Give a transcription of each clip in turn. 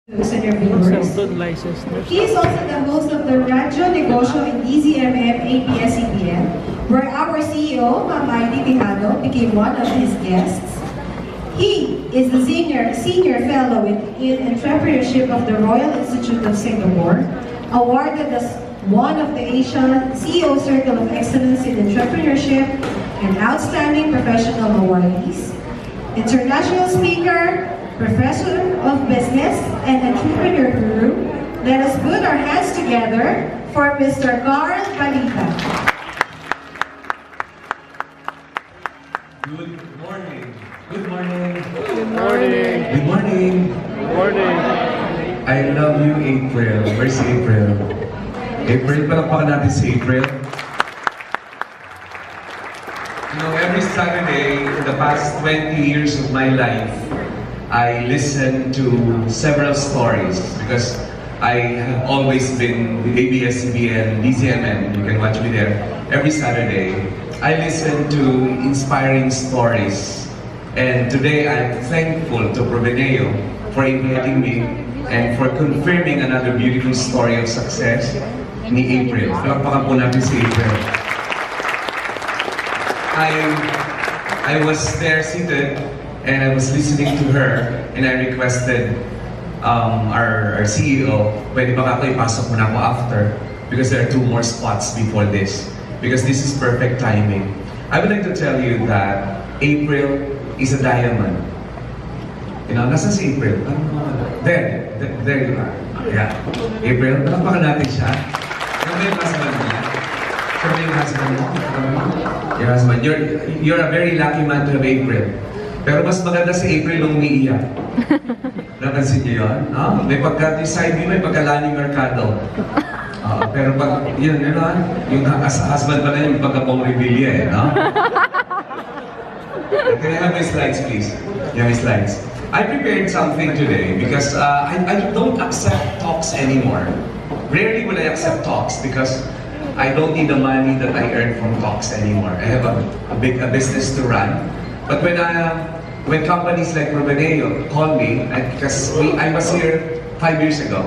And your viewers. He is also the host of the Radio Negosyo in DZMM ABS-CBN, where our CEO, Ma'am Heidi Tejado, became one of his guests. He is the senior fellow in entrepreneurship of the Royal Institute of Singapore, awarded as one of the Asian CEO Circle of Excellence in Entrepreneurship and Outstanding Professional Awardees, international speaker, Professor of Business and Entrepreneur Guru. Let us put our hands together for Mr. Carl Balita. Good morning. Good morning. Good morning. Good morning. Good morning. I love you, April. Where's April? April, palakpakan natin si April. You know, every Saturday in the past 20 years of my life, I listen to several stories because I have always been with ABS-CBN, DZMM, you can watch me there, every Saturday. I listen to inspiring stories. And today I'm thankful to Proveneo for inviting me and for confirming another beautiful story of success ni April. Palakpakan po natin si April. I was there seated and I was listening to her, and I requested our CEO, pwede ba ako ipasok muna ako after? Because there are 2 more spots before this. Because this is perfect timing. I would like to tell you that April is a diamond. You know, nasa si April? There you are. Yeah. April, palakpakan natin siya. Ano yung husband niya? Ano yung husband mo? Your husband. You're a very lucky man to have April. Pero mas maganda si April nung umiiyak. Napansin niyo yun? No? May pagka-decide mo, may pagka-Lani Mercado. Pero pag, yun, yung husband pala yung pagka-Bong Revilla no? Can I have my slides, please? Yeah, my slides. I prepared something today because I don't accept talks anymore. Rarely will I accept talks because I don't need the money that I earn from talks anymore. I have a business to run. But when companies like Proveneo call me, because I was here 5 years ago,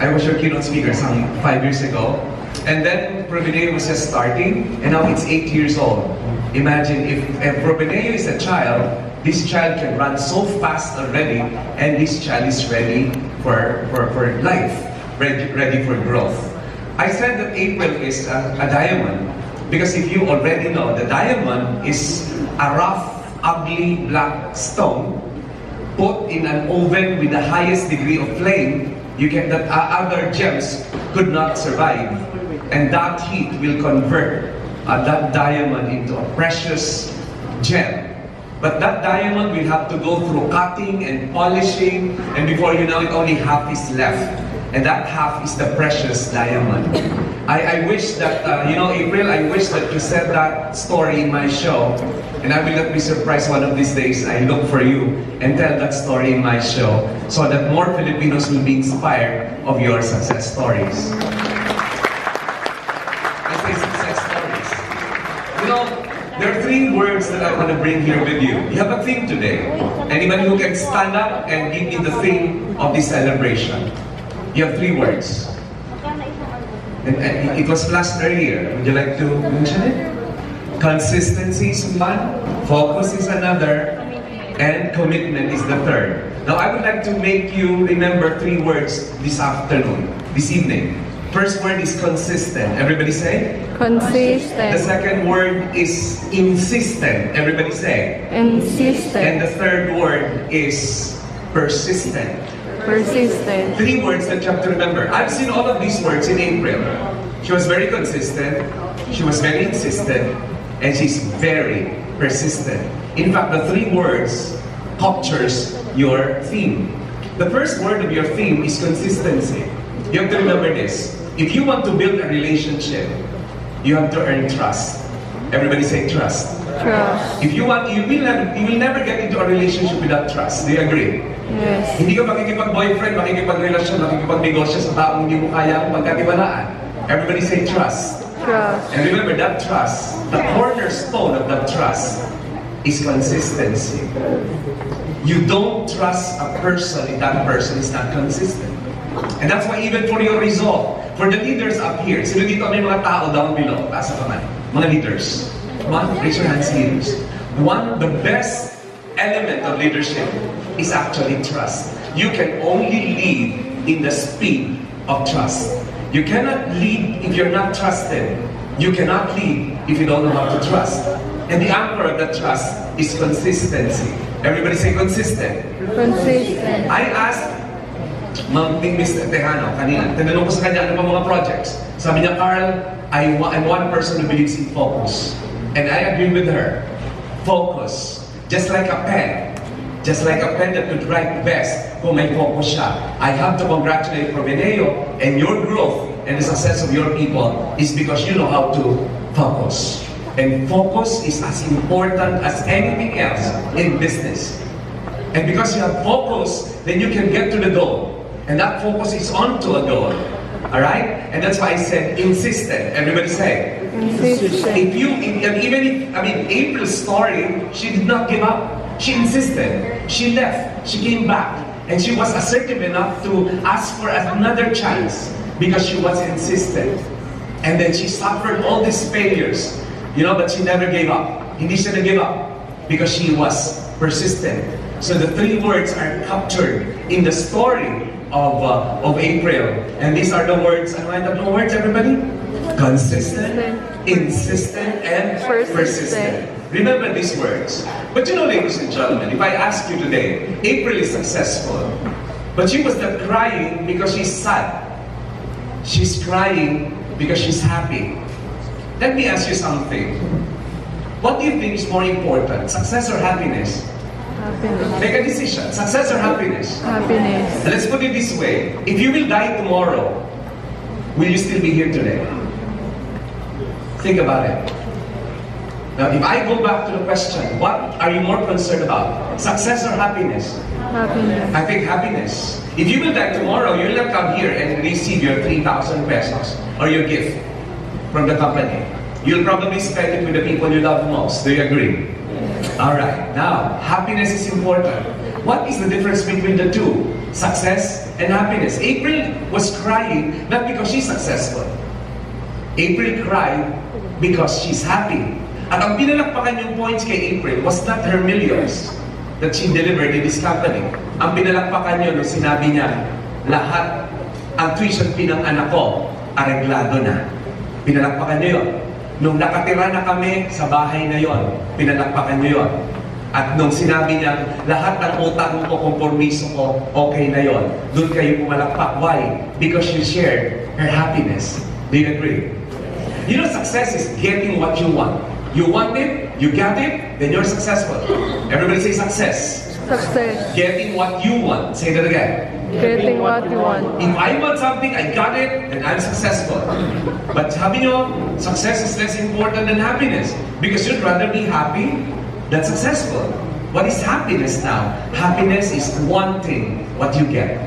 I was your keynote speaker some 5 years ago, and then Proveneo was just starting, and now it's 8 years old. Imagine if Proveneo is a child, this child can run so fast already, and this child is ready for life, ready for growth. I said that April is a diamond, because if you already know, the diamond is a rough, ugly black stone put in an oven with the highest degree of flame that other gems could not survive, and that heat will convert that diamond into a precious gem. But that diamond will have to go through cutting and polishing, and before you know it, only half is left, and that half is the precious diamond. I wish that, April, I wish that you said that story in my show, and I will not be surprised one of these days I look for you and tell that story in my show so that more Filipinos will be inspired of your success stories. I say success stories. You know, there are 3 words that I want to bring here with you. You have a theme today. Anybody who can stand up and give me the theme of this celebration? You have 3 words. And it was flashed earlier. Would you like to mention it? Consistency is one, focus is another, and commitment is the third. Now I would like to make you remember 3 words this afternoon, this evening. First word is consistent. Everybody say? Consistent. The second word is insistent. Everybody say? Insistent. And the third word is persistent. Persistent. 3 words that you have to remember. I've seen all of these words in April. She was very consistent, she was very insistent, and she's very persistent. In fact, the 3 words captures your theme. The first word of your theme is consistency. You have to remember this. If you want to build a relationship, you have to earn trust. Everybody say trust. Trust. If you will never get into a relationship without trust. Do you agree? Yes. Hindi ka makikipag-boyfriend, makikipag-relasyon, makikipag-negosyo sa taong hindi mo kaya pagkatiwalaan. Everybody say trust. Trust. And remember that trust, the cornerstone of that trust is consistency. you don't trust a person if that person is not consistent. And that's why even for your resolve, for the leaders up here, sino dito may mga tao down below? Taas ako man. Mga leaders. Come on, raise your hands, leaders. The best element of leadership is actually trust. You can only lead in the speed of trust. You cannot lead if you're not trusted. You cannot lead if you don't know how to trust. And the anchor of that trust is consistency. Everybody say consistent. Consistent. I asked Mr. Tejano kanina, tinanong ko sa kanya ano pa mga projects. Sabi niya, Carl, I'm one person who believes in focus. And I agree with her. Focus. Just like a pen. Just like a pen that could write best kung may focus siya. I have to congratulate Proveneo and your growth and the success of your people is because you know how to focus. And focus is as important as anything else in business. And because you have focus, then you can get to the goal. And that focus is onto a goal. Alright? And that's why I said insistent. Everybody say. Consistent. April's story, she did not give up. She insisted. She left. She came back. And she was assertive enough to ask for another chance because she was insistent. And then she suffered all these failures. But she never gave up. Hindi siya nag-give up because she was persistent. So the three words are captured in the story of April. And these are the words, ano yung tatlong words, everybody? Consistent, insistent, and persistent. Remember these words. But ladies and gentlemen, if I ask you today, April is successful, but she was not crying because she's sad. She's crying because she's happy. Let me ask you something. What do you think is more important, success or happiness? Happiness. Make a decision, success or happiness? Happiness. Let's put it this way. If you will die tomorrow, will you still be here today? Think about it. Now, if I go back to the question, what are you more concerned about? Success or happiness? Happiness. I think happiness. If you will die tomorrow, you will not come here and receive your 3,000 pesos or your gift from the company. You'll probably spend it with the people you love most. Do you agree? Alright, now, happiness is important. What is the difference between the two? Success and happiness. April was crying not because she's successful. April cried because she's happy. At ang pinalakpakan yung points kay April was not her millions that she delivered in this company. Ang pinalakpakan yun nung sinabi niya, lahat ang tuition fee ng anak ko, areglado na. Pinalakpakan niyo yun. Nung nakatira na kami sa bahay na yon, pinalakpakan niyo yon. At nung sinabi niya, lahat ng utang ko, kompromiso ko, okay na yon. Doon kayo pumalakpak. Why? Because you shared her happiness. Do you agree? Success is getting what you want. You want it, you got it, then you're successful. Everybody say success. Success. Getting what you want. Say that again. Getting what you want. If I want something, I got it, then I'm successful. But sabi nyo, success is less important than happiness. Because you'd rather be happy than successful. What is happiness now? Happiness is wanting what you get.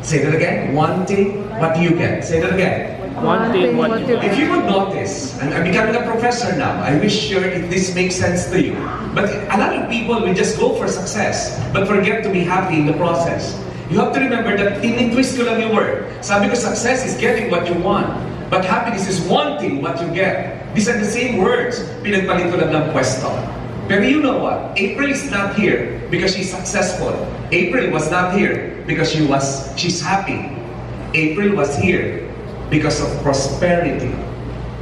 Say that again. Wanting what you get. Say that again. Wanting what you If want. you would notice, and I'm becoming a professor now, I wish sure if this makes sense to you. But a lot of people will just go for success, but forget to be happy in the process. You have to remember that tinitwist ko lang yung word. Sabi ko, success is getting what you want. But happiness is wanting what you get. These are the same words. Pinagpalit ko lang ng pwesto. Pero you know what? April is not here because she's successful. April was not here because she's happy. April was here because of prosperity.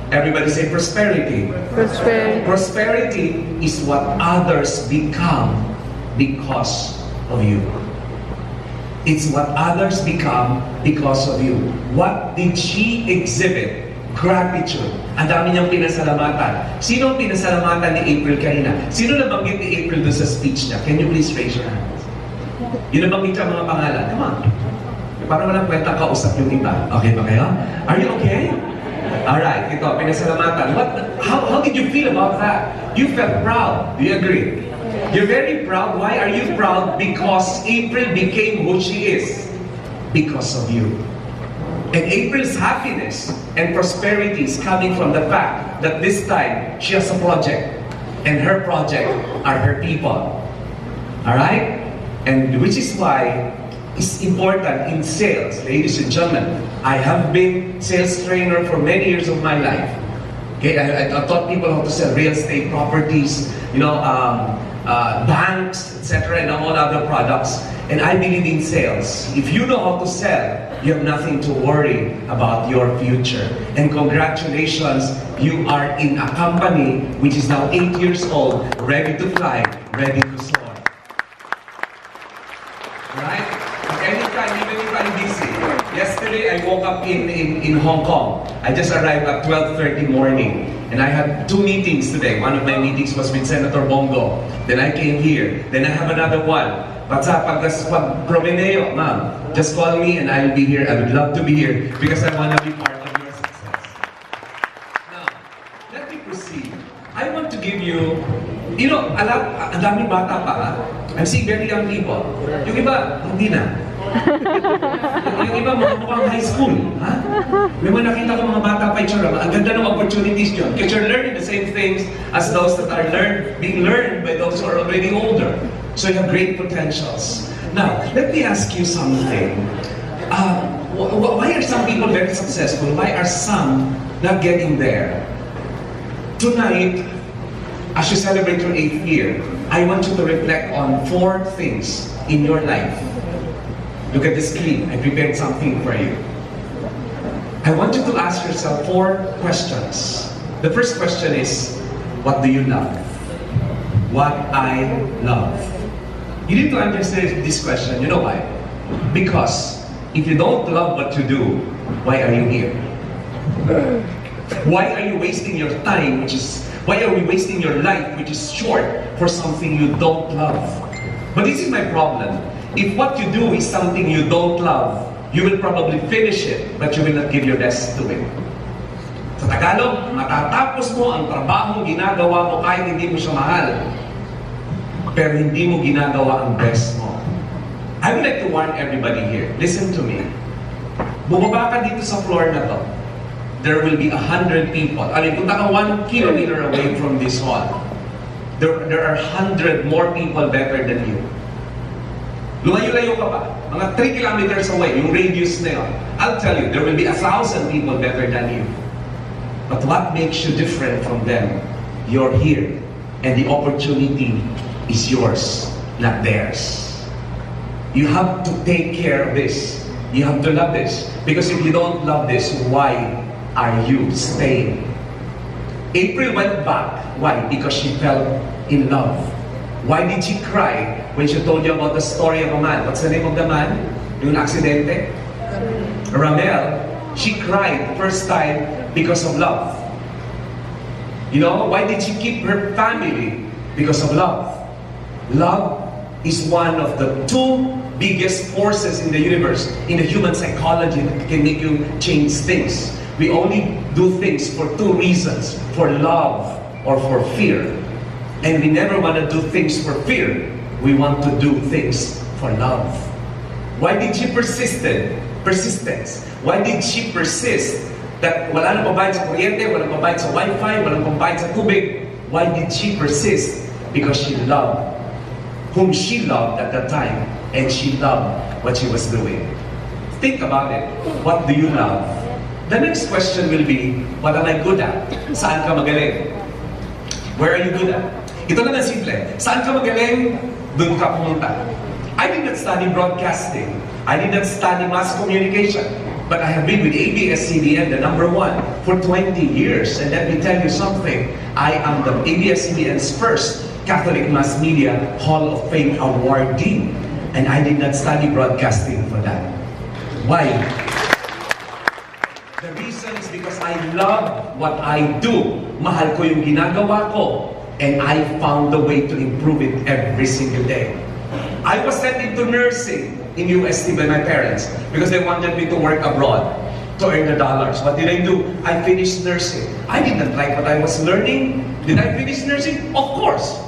Everybody say prosperity. Prosperity. Prosperity is what others become because of you. It's what others become because of you. What did she exhibit? Gratitude. Ang dami niyang pinasalamatan. Sino ang pinasalamatan ni April kanina? Sino nabanggit ni April doon sa speech niya? Can you please raise your hands? Yun nabanggit ka mga pangalan. Come on. Parang walang kwenta kausap yung iba. Okay ba kayo? Are you okay? Alright, ito, pinasalamatan. How did you feel about that? You felt proud. Do you agree? You're very proud. Why are you proud? Because April became who she is. Because of you. And April's happiness and prosperity is coming from the fact that this time she has a project. And her project are her people. Alright? And which is why it's important in sales, ladies and gentlemen. I have been sales trainer for many years of my life. Okay, I taught people how to sell real estate properties, banks, etc., and all other products. And I believe in sales. If you know how to sell, you have nothing to worry about your future. And congratulations, you are in a company which is now 8 years old, ready to fly, ready to soar. Right? At any time, even if I'm busy. Yesterday, I woke up in Hong Kong. I just arrived at 12:30 morning. And I had 2 meetings today. One of my meetings was with Senator Bongo. Then I came here. Then I have another one. But sa pag Proveneo, ma'am, just call me and I'll be here. I would love to be here because I want to be part of your success. Now, let me proceed. I want to give you, ang daming bata pa, ha? I'm seeing very young people. Yung iba, hindi na. Yung iba, mukhang high school. Ha? May mga nakita ko mga bata pa itsura. Ang ganda ng opportunities yun. Because you're learning the same things as those that are being learned by those who are already older. So you have great potentials. Now, let me ask you something. Why are some people very successful? Why are some not getting there? Tonight, as you celebrate your 8th year, I want you to reflect on 4 things in your life. Look at the screen. I prepared something for you. I want you to ask yourself 4 questions. The first question is, what do you love? What I love. You need to understand this question. You know why? Because if you don't love what you do, why are you here? Why are you wasting your time, why are we wasting your life, which is short, for something you don't love? But this is my problem. If what you do is something you don't love, you will probably finish it, but you will not give your best to it. Sa Tagalog, matatapos mo ang trabahong ginagawa mo kahit hindi mo siya mahal, pero hindi mo ginagawa ang best mo. I would like to warn everybody here. Listen to me. Bumaba ka dito sa floor na to. There will be 100 people. Punta ka 1 kilometer away from this hall. There are 100 more people better than you. Lumayo-layo ka pa. Mga 3 kilometers away, yung radius na yun. I'll tell you, there will be 1,000 people better than you. But what makes you different from them? You're here. And the opportunity is yours, not theirs. You have to take care of this. You have to love this. Because if you don't love this, why are you staying? April went back. Why? Because she fell in love. Why did she cry when she told you about the story of a man? What's the name of the man? Yung aksidente? Ramel. She cried first time because of love. You know, why did she keep her family? Because of love. Love is one of the 2 biggest forces in the universe, in the human psychology, that can make you change things. We only do things for 2 reasons, for love or for fear. And we never want to do things for fear. We want to do things for love. Why did she persistence? Why did she persist that wala nang pambayad sa kuryente, walang pambayad sa wifi, walang pambayad sa tubig? Why did she persist? Because she loved whom she loved at that time, and she loved what she was doing. Think about it. What do you love? The next question will be, what am I good at? Saan ka magaling? Where are you good at? Ito lang ang simple. Saan ka magaling? Doon ka pumunta. I did not study broadcasting. I did not study mass communication. But I have been with ABS-CBN, the #1, for 20 years. And let me tell you something. I am the ABS-CBN's first Catholic Mass Media Hall of Fame awardee. And I did not study broadcasting for that. Why? The reason is because I love what I do. Mahal ko yung ginagawa ko. And I found a way to improve it every single day. I was sent into nursing in UST by my parents because they wanted me to work abroad to earn the dollars. What did I do? I finished nursing. I didn't like what I was learning. Did I finish nursing? Of course.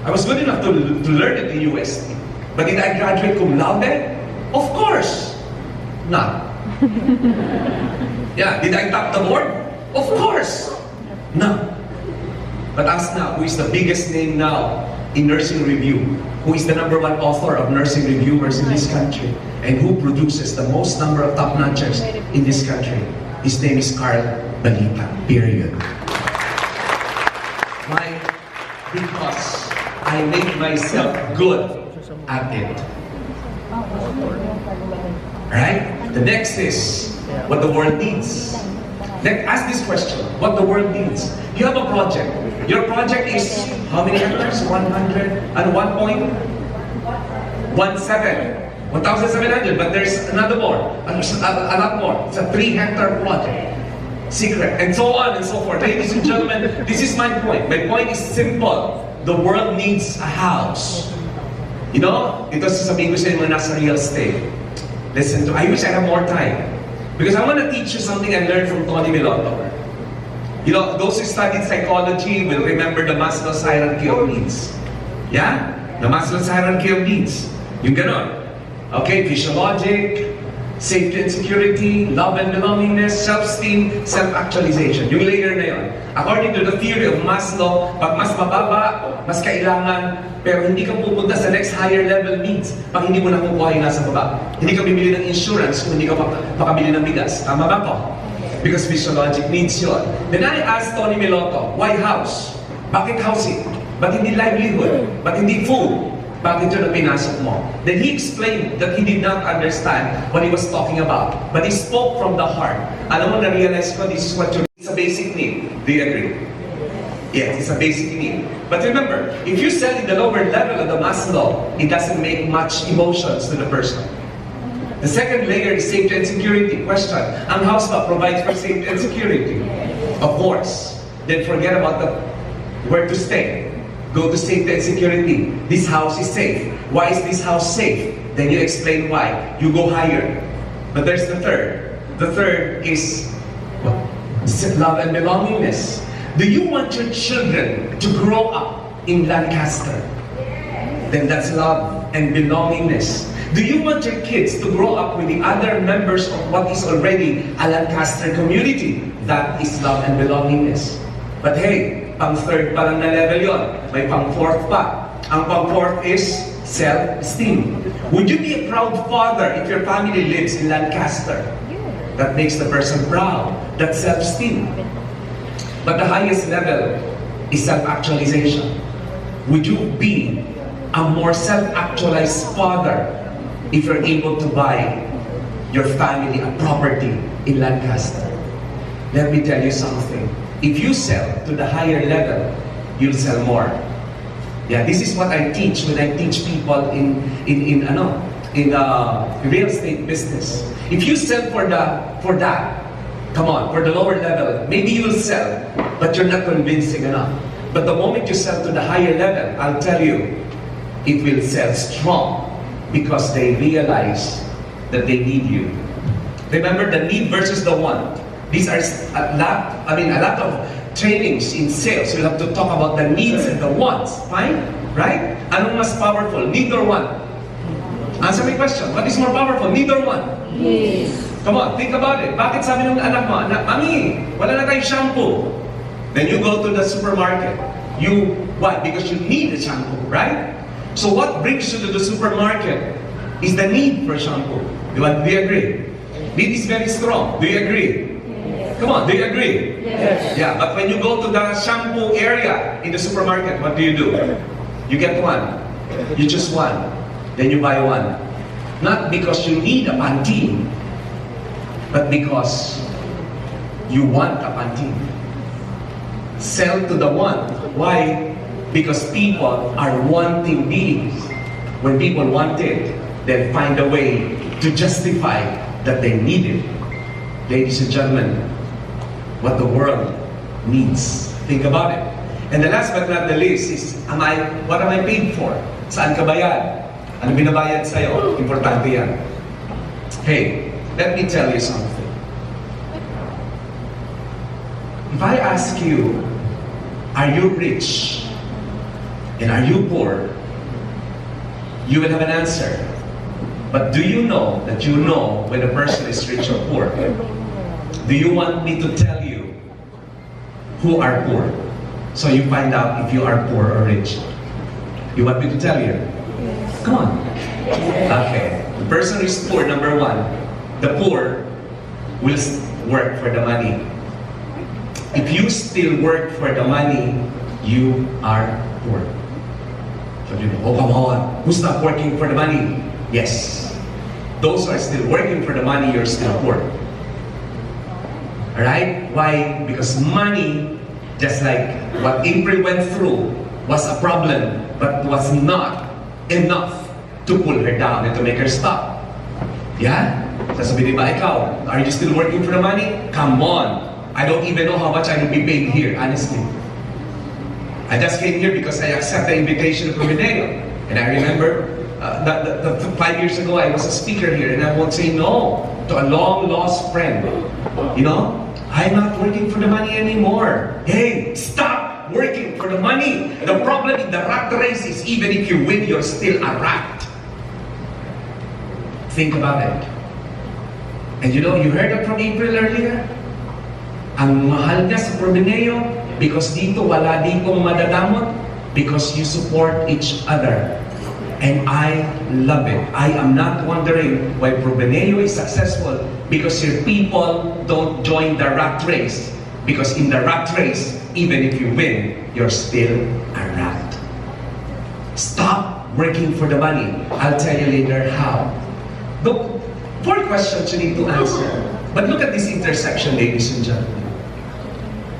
I was good enough to learn it in UST. But did I graduate cum laude? Of course. Not. Yeah, did I top the board? Of course. No. But ask now, who is the biggest name now in Nursing Review, who is the #1 author of nursing reviewers in this country, and who produces the most number of top-notchers in this country. His name is Carl Balita, period. Why? Because I make myself good at it. Right? The next is what the world needs. Let's ask this question, what the world needs. You have a project. Your project is how many hectares? 1,700, but there's another more, a lot more. It's a 3-hectare project. Secret, and so on and so forth. Ladies and gentlemen, this is my point. My point is simple. The world needs a house. You know, ito sasabihin ko sa inyo nasa real estate. Listen to, I wish I had more time. Because I want to teach you something I learned from Tony Melotto. You know, those who studied psychology will remember the Maslow's hierarchy of needs. Yeah? The Maslow's hierarchy of needs. Yung ganon. Okay, physiologic, safety and security, love and belongingness, self-esteem, self-actualization. Yung layer na yun. According to the theory of Maslow, pag mas mababa, mas kailangan, pero hindi ka pupunta sa next higher level needs pag hindi mo nakukuha yung nasa baba. Hindi ka bibili ng insurance kung hindi ka makabili ng bigas. Tama ba ko? Because physiologic needs yun. Then I asked Tony Melotto, why house? Bakit housing? Ba't hindi livelihood? Ba't hindi food? Bakit yun ang pinasok mo? Then he explained that he did not understand what he was talking about. But he spoke from the heart. Alam mo, na-realize ko, this is what you're... It's a basic need. Do you agree? Yes, it's a basic need. But remember, if you sell in the lower level of the Maslow, it doesn't make much emotions to the person. The second layer is safety and security. Question, ang house ba provides for safety and security? Of course. Then forget about the where to stay. Go to safety and security. This house is safe. Why is this house safe? Then you explain why. You go higher. But there's the third. The third is love and belongingness. Do you want your children to grow up in Lancaster? Then that's love and belongingness. Do you want your kids to grow up with the other members of what is already a Lancaster community? That is love and belongingness. But hey, pang-third pa lang na level yon. May pang-fourth pa. Ang pang-fourth is self-esteem. Would you be a proud father if your family lives in Lancaster? That makes the person proud. That's self-esteem. But the highest level is self-actualization. Would you be a more self-actualized father if you're able to buy your family a property in Lancaster? Let me tell you something. If you sell to the higher level, you'll sell more. Yeah, this is what I teach when I teach people in real estate business. If you sell for that, come on, for the lower level, maybe you'll sell, but you're not convincing enough. But the moment you sell to the higher level, I'll tell you, it will sell strong because they realize that they need you. Remember the need versus the want. These are a lot of trainings in sales. We'll have to talk about the needs and the wants. Fine? Right? Anong mas powerful? Need or want? Answer my question. What is more powerful? Need or want? Yes. Come on, think about it. Bakit sabi ng anak mo, Mami, wala na tayong shampoo. Then you go to the supermarket. Why? Because you need a shampoo, right? So what brings you to the supermarket is the need for shampoo. Do you agree? Need is very strong. Do you agree? Come on, do you agree? Yes. Yeah, but when you go to the shampoo area in the supermarket, what do? You get one. You choose one. Then you buy one. Not because you need a Pantene, but because you want a Pantene. Sell to the want. Why? Because people are wanting beings. When people want it, they find a way to justify that they need it. Ladies and gentlemen, what the world needs. Think about it. And the last but not the least is, what am I paid for? Saan ka bayad? Ano binabayad sa'yo? Importante yan. Hey, let me tell you something. If I ask you, are you rich? And are you poor? You will have an answer. But do you know that you know when a person is rich or poor? Do you want me to tell you who are poor? So you find out if you are poor or rich. You want me to tell you? Come on. Okay. The person who is poor, number one, the poor will work for the money. If you still work for the money, you are poor. So you know, oh come on, who's not working for the money? Yes. Those who are still working for the money, you're still poor. Alright? Why? Because money, just like what April went through, was a problem, but was not enough to pull her down and to make her stop. Yeah? Sasabihin ba ikaw, are you still working for the money? Come on! I don't even know how much I will be paid here, honestly. I just came here because I accepted the invitation of Proveneo. And I remember, 5 years ago, I was a speaker here, and I won't say no to a long-lost friend. You know, I'm not working for the money anymore. Hey, stop working for the money. The problem in the rat race is even if you win, you're still a rat. Think about it. And you know, you heard that from April earlier? Ang mahal niya sa Proveneo because dito wala ditong madadamot because you support each other. And I love it. I am not wondering why Proveneo is successful because your people don't join the rat race. Because in the rat race, even if you win, you're still a rat. Stop working for the money. I'll tell you later how. Look, 4 questions you need to answer. But look at this intersection, ladies and gentlemen.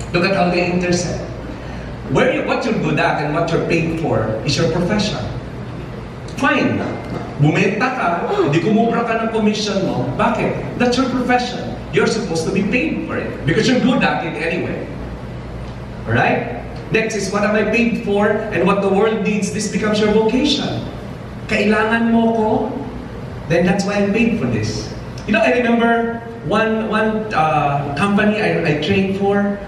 Look at how they intersect. What you're good at and what you're paid for is your profession. Fine. Bumenta ka, hindi kumubra ka ng commission mo. Bakit? That's your profession. You're supposed to be paid for it because you're good at it anyway. Alright? Next is what am I paid for and what the world needs. This becomes your vocation. Kailangan mo ko, then that's why I'm paid for this. You know, I remember one company I trained for,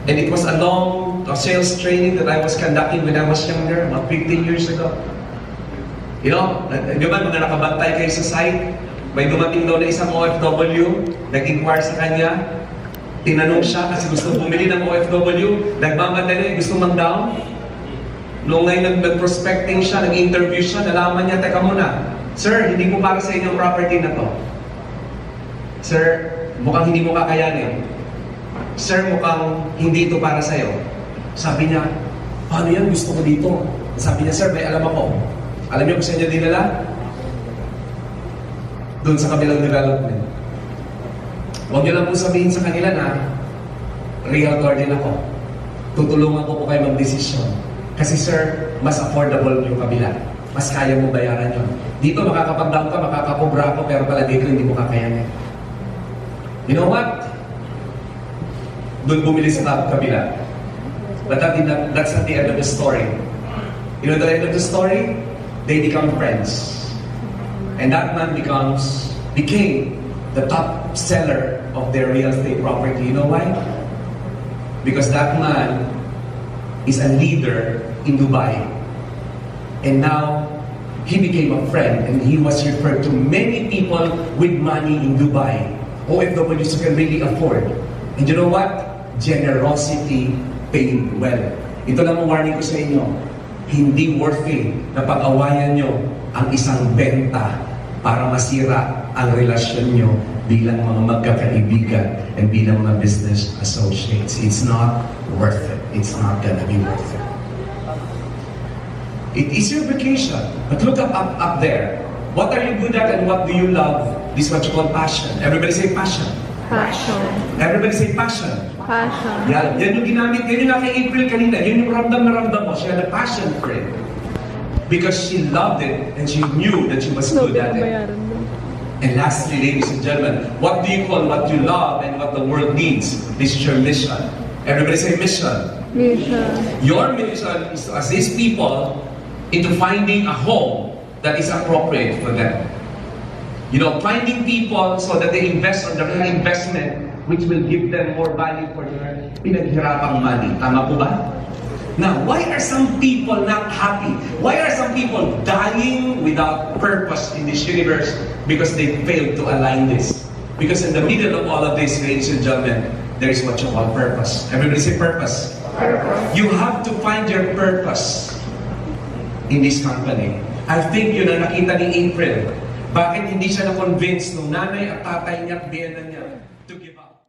and it was a long sales training that I was conducting when I was younger, about 15 years ago. You know, di ba mga nakabantay kayo sa site, may dumating daw na isang OFW, nag-inquire sa kanya, tinanong siya kasi gusto bumili ng OFW, nagmamadali, gusto mang-down. Noong ngayon nag-prospecting siya, nag-interview siya, nalaman niya, teka muna, sir, hindi po para sa inyong property na to. Sir, mukhang hindi mo kakayanin. Sir, mukhang hindi ito para sa'yo. Sabi niya, paano yan? Gusto ko dito. Sabi niya, sir, may alam ako. Alam niyo kung saan niya dinala? Doon sa kabilang development. Huwag niyo lang po sabihin sa kanila na realtor din ako. Tutulungan ko po kayo mag-desisyon. Kasi sir, mas affordable yung kabila. Mas kaya mo bayaran yun. Dito makakapag-down ka, makakakobra ako, pero pala dito hindi mo kakayanin. You know what? Doon bumili sa kabila. But that's not the end of the story. You know the end of the story? They become friends. And that man became the top seller of their real estate property. You know why? Because that man is a leader in Dubai. And now, he became a friend and he was referred to many people with money in Dubai. OFWs who can really afford. And you know what? Generosity paid well. Ito lang ang warning ko sa inyo. Hindi worth it na pag-awayan nyo ang isang benta para masira ang relasyon nyo bilang mga magkakaibigan and bilang mga business associates. It's not worth it. It's not gonna be worth it. It is your vacation. But look up there. What are you good at and what do you love? This is what you call passion. Everybody say passion. Passion. Everybody say passion. Passion. Yan yung ginamit, yan yung na kay April kanina, yun yung ramdam na ramdam mo. She had a passion for it. Because she loved it and she knew that she was good at it. And lastly, ladies and gentlemen, what do you call what you love and what the world needs? This is your mission. Everybody say mission. Mission. Your mission is to assist people into finding a home that is appropriate for them. You know, finding people so that they invest on the right investment which will give them more value for their pinaghirapang money. Tama po ba? Now, why are some people not happy? Why are some people dying without purpose in this universe? Because they failed to align this. Because in the middle of all of this, ladies and gentlemen, there is what you call purpose. Everybody say purpose. Purpose. You have to find your purpose. in this company. I think yun ang nakita ni April. Bakit hindi siya na-convince nung nanay at tatay niya at Diana niya to give up?